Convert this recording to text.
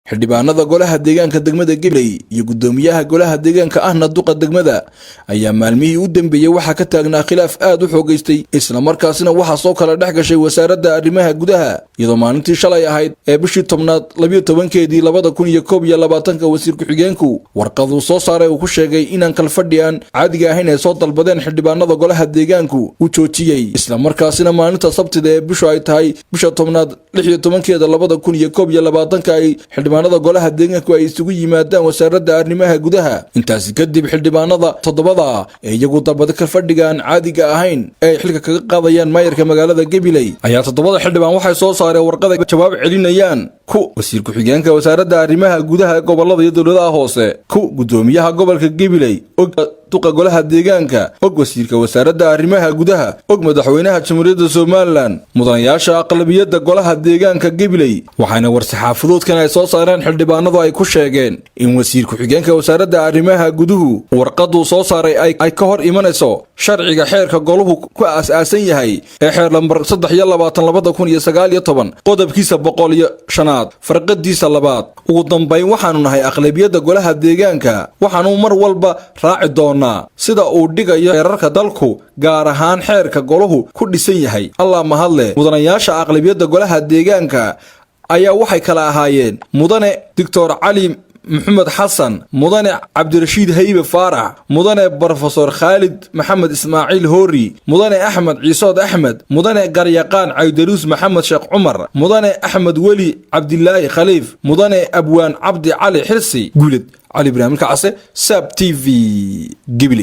xildhibaanada golaha deegaanka degmada Gabiley iyo gudoomiyaha golaha deegaanka ahna duqa degmada ayaa maalmihii u dambeeyay waxa ka taagnaa khilaaf aad u xoogaystay isla markaasina waxa soo kala dhex gashay wasaaradda arrimaha gudaha iyadoo maalintii shalay ahayd ee bishii 12keedii 2021 wasiir ku-xigeenku warqadu soo saaray uu ku sheegay inaan kala fadhiyaan caadiga ahayn ay soo dalbadeen xildhibaanada golaha deegaanku uu joojiyay isla markaasina maalinta sabtida ee bishu ay tahay bisha 16keeda 2021 ay xildhibaanada golaha deegaanku ay isugu yimaadaan wasaaradda arrimaha gudaha intaas kadib xildhibaanada toddobada ee iyagu dalbada ka fadhigaan caadiga ahayn ee xilka kaga qaadayaan maayarka magaalada Gabiley ayaa toddobada xildhibaan waxay soo saareen warqad ay jawaab celinayaan ku wasiir ku-xigeenka wasaaradda arrimaha gudaha gobolada iyo dawladaha hoose ku gudoomiyaha gobolka Gabiley duqa golaha deegaanka wasiirka wasaaradda arrimaha gudaha madaxweynaha jamhuuriyadda Soomaaliland mudanayaasha aqlabiyadda golaha deegaanka Gabiley waxaana war-saxaafadoodkan ay soo saareen xildhibaanadu ay ku sheegeen in wasiir ku-xigeenka wasaaradda arrimaha guduhu warqadu soo saaray ay ka hor imanayso sharciga xeerka goluhu ku aasaasan yahay ee xeer lambar 23/2019 qodobkiisa 105 farqadiisa 2 ugu dambeyn waxaanu nahay aqlabiyadda golaha deegaanka waxaanu mar walba raaci doonaa sida uu dhigayo xeerarka dalku gaar ahaan xeerka goluhu ku dhisan yahay Allah mahadle mudanayaasha aqlabiyadda golaha deegaanka ayaa waxay kala ahaayeen mudane Dr. Ali محمد حسن مدن عبد الرشيد هيبة فارع مدن بروفيسور خالد محمد إسماعيل هوري مدن أحمد عيساد أحمد مدن قريقان عيدروس محمد شيخ عمر مدن أحمد ولي عبد الله خليف مدن أبوان عبد علي حرسي قولد علي إبراهيم الكعسي ساب تي في قبلي.